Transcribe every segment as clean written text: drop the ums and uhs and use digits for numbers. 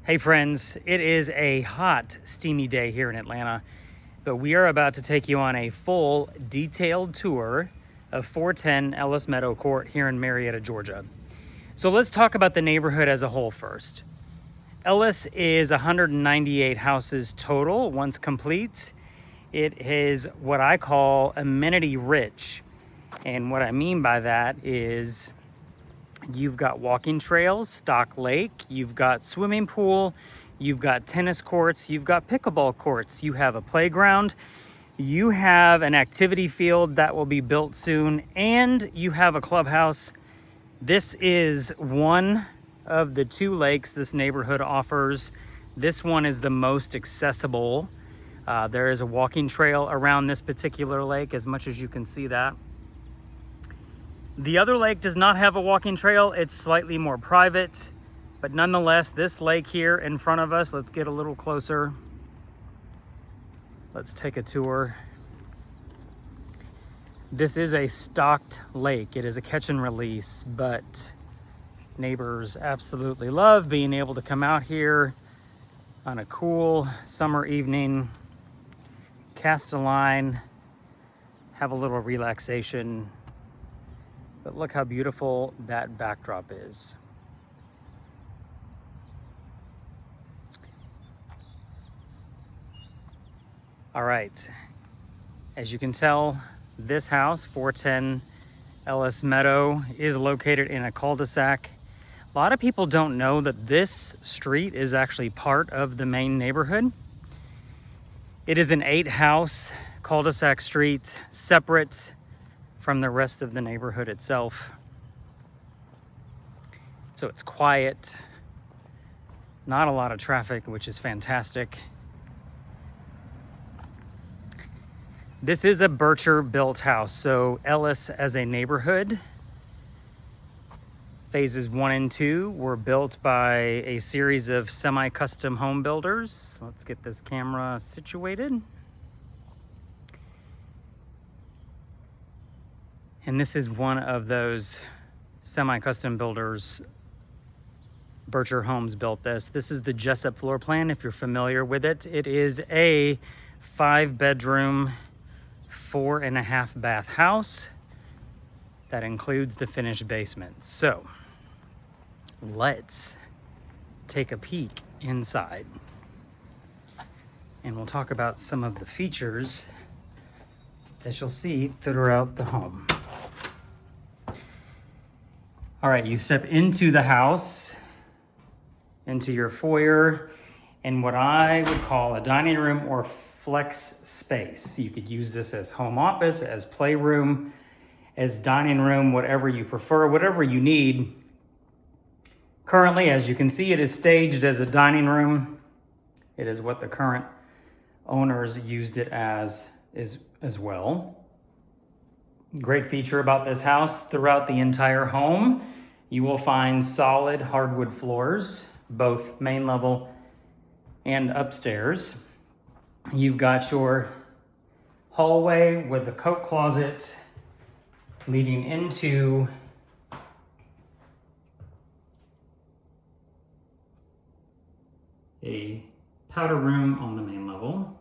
Hey friends, it is a hot, steamy day here in Atlanta, but we are about to take you on a full, detailed tour of 410 Ellis Meadow Court here in Marietta, Georgia. So let's talk about the neighborhood as a whole first. Ellis is 198 houses total once complete. It is what I call amenity rich. And what I mean by that is you've got walking trails, stock lake, you've got swimming pool, you've got tennis courts, you've got pickleball courts, you have a playground, you have an activity field that will be built soon, and you have a clubhouse. This is one of the two lakes this neighborhood offers. This one is the most accessible. There is a walking trail around this particular lake, as much as you can see that. The other lake does not have a walking trail. It's slightly more private, but nonetheless, this lake here in front of us, let's get a little closer. Let's take a tour. This is a stocked lake. It is a catch and release, but neighbors absolutely love being able to come out here on a cool summer evening, cast a line, have a little relaxation. But look how beautiful that backdrop is. All right, as you can tell, this house, 410 Ellis Meadow, is located in a cul-de-sac. A lot of people don't know that this street is actually part of the main neighborhood. It is an 8-house cul-de-sac street, separate from the rest of the neighborhood itself. So it's quiet, not a lot of traffic, which is fantastic. This is a Bircher built house. So Ellis as a neighborhood, phases 1 and 2 were built by a series of semi-custom home builders. Let's get this camera situated. And this is one of those semi-custom builders. Bircher Homes built this. This is the Jessup floor plan, if you're familiar with it. It is a 5-bedroom, 4.5 bath house that includes the finished basement. So let's take a peek inside. And we'll talk about some of the features that you'll see throughout the home. All right, you step into the house, into your foyer, and what I would call a dining room or flex space. You could use this as home office, as playroom, as dining room, whatever you prefer, whatever you need. Currently, as you can see, it is staged as a dining room. It is what the current owners used it as well. Great feature about this house, throughout the entire home, you will find solid hardwood floors, both main level and upstairs. You've got your hallway with the coat closet leading into a powder room on the main level.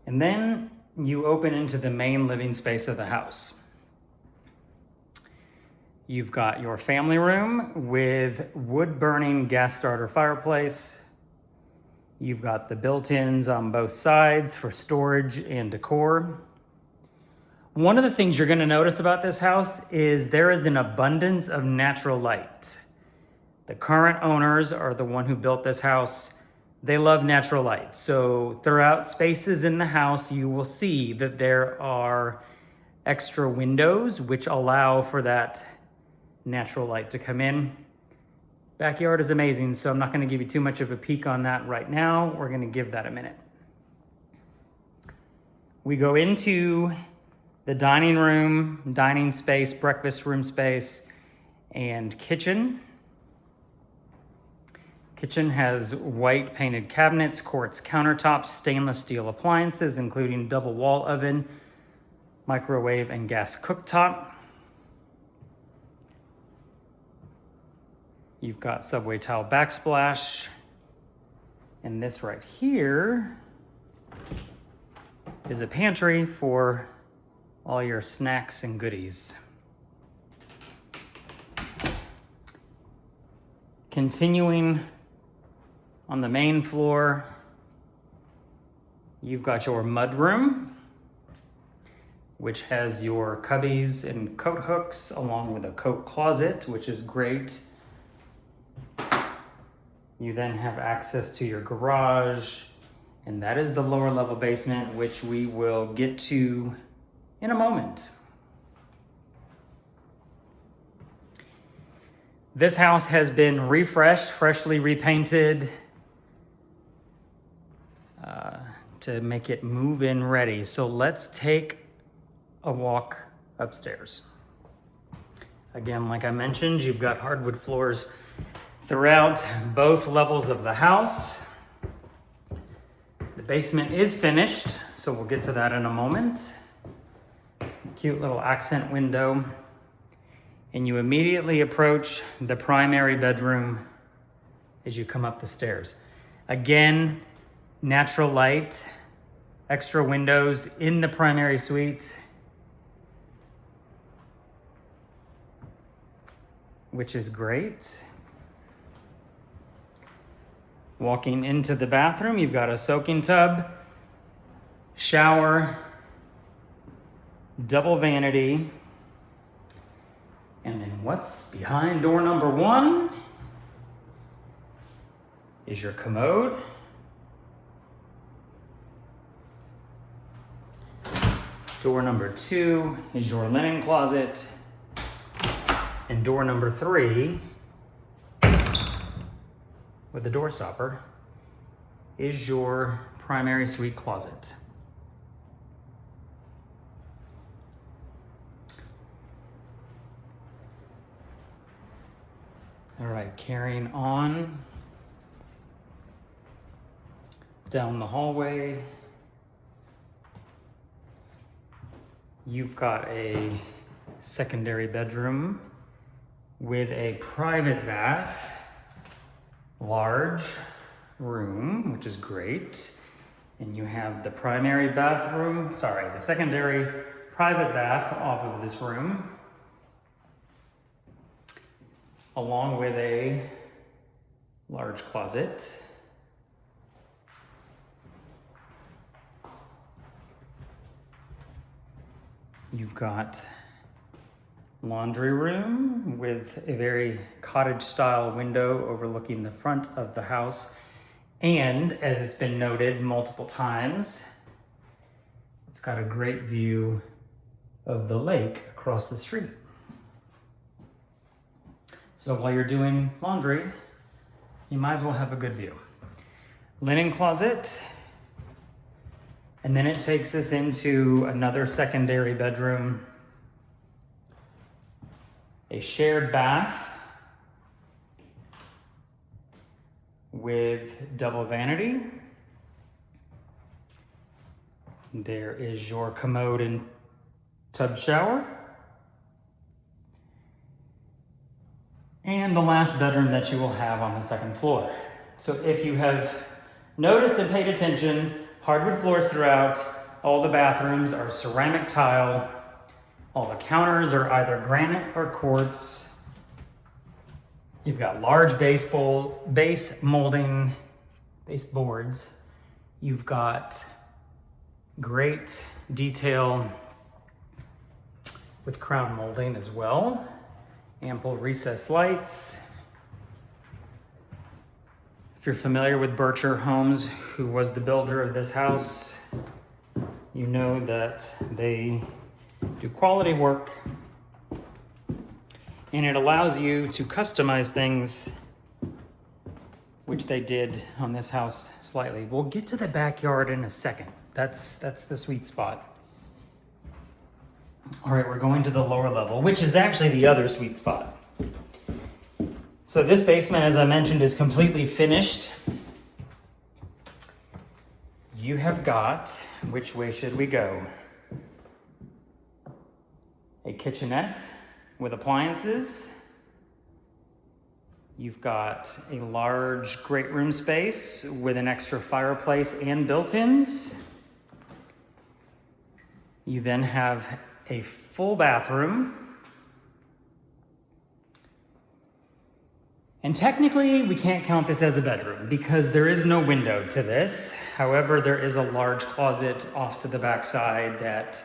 And then you open into the main living space of the house. You've got your family room with wood-burning gas starter fireplace. You've got the built-ins on both sides for storage and decor. One of the things you're going to notice about this house is there is an abundance of natural light. The current owners are the one who built this house. They love natural light. So throughout spaces in the house, you will see that there are extra windows which allow for that natural light to come in. Backyard is amazing, so I'm not going to give you too much of a peek on that right now. We're going to give that a minute. We go into the dining room, dining space, breakfast room space, and kitchen. Kitchen has white painted cabinets, quartz countertops, stainless steel appliances, including double wall oven, microwave and gas cooktop. You've got subway tile backsplash. And this right here is a pantry for all your snacks and goodies. Continuing on the main floor, you've got your mudroom, which has your cubbies and coat hooks along with a coat closet, which is great. You then have access to your garage, and that is the lower level basement, which we will get to in a moment. This house has been refreshed, freshly repainted to make it move-in ready. So let's take a walk upstairs. Again, like I mentioned, you've got hardwood floors throughout both levels of the house. The basement is finished, so we'll get to that in a moment. Cute little accent window. And you immediately approach the primary bedroom as you come up the stairs. Again, natural light, extra windows in the primary suite, which is great. Walking into the bathroom, you've got a soaking tub, shower, double vanity, and then what's behind door number 1 is your commode. Door number 2 is your linen closet. And door number 3, with the door stopper, is your primary suite closet. All right, carrying on down the hallway, you've got a secondary bedroom with a private bath, large room, which is great. And you have the the secondary private bath off of this room, along with a large closet. You've got laundry room with a very cottage style window overlooking the front of the house. And as it's been noted multiple times, it's got a great view of the lake across the street. So while you're doing laundry, you might as well have a good view. Linen closet. And then it takes us into another secondary bedroom, a shared bath with double vanity. There is your commode and tub shower. And the last bedroom that you will have on the second floor. So if you have noticed and paid attention, hardwood floors throughout, all the bathrooms are ceramic tile, all the counters are either granite or quartz. You've got large base boards. You've got great detail with crown molding as well. Ample recessed lights. If you're familiar with Bircher Homes, who was the builder of this house, you know that they do quality work, and it allows you to customize things, which they did on this house slightly. We'll get to the backyard in a second. That's the sweet spot. All right, we're going to the lower level, which is actually the other sweet spot. So this basement, as I mentioned, is completely finished. You have got, which way should we go? a kitchenette with appliances. You've got a large great room space with an extra fireplace and built-ins. You then have a full bathroom. And technically, we can't count this as a bedroom because there is no window to this. However, there is a large closet off to the back side that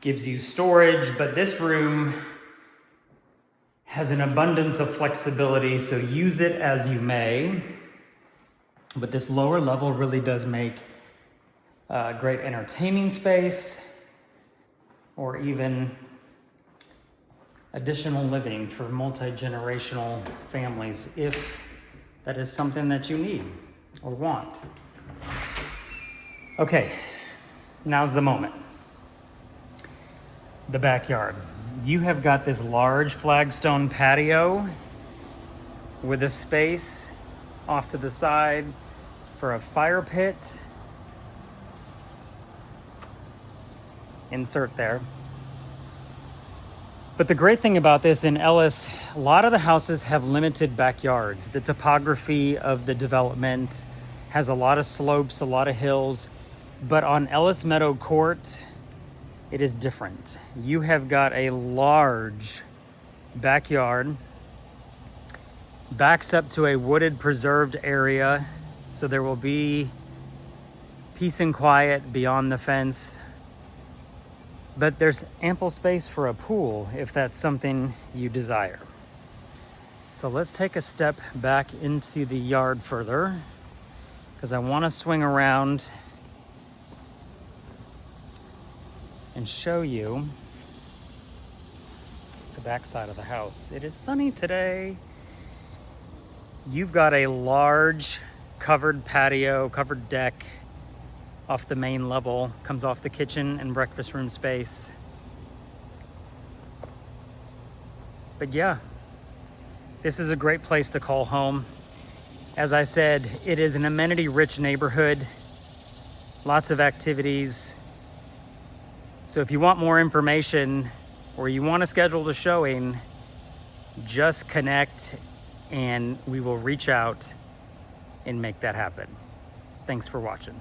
gives you storage, but this room has an abundance of flexibility, so use it as you may. But this lower level really does make a great entertaining space or even additional living for multi-generational families if that is something that you need or want. Okay, now's the moment. The backyard. You have got this large flagstone patio with a space off to the side for a fire pit. Insert there. But the great thing about this in Ellis, a lot of the houses have limited backyards. The topography of the development has a lot of slopes, a lot of hills, but on Ellis Meadow Court, it is different. You have got a large backyard, backs up to a wooded preserved area, so there will be peace and quiet beyond the fence. But there's ample space for a pool if that's something you desire. So let's take a step back into the yard further because I want to swing around and show you the back side of the house. It is sunny today. You've got a large covered patio, covered deck off the main level, comes off the kitchen and breakfast room space. But yeah, this is a great place to call home. As I said, it is an amenity-rich neighborhood, lots of activities. So if you want more information or you want to schedule the showing, just connect and we will reach out and make that happen. Thanks for watching.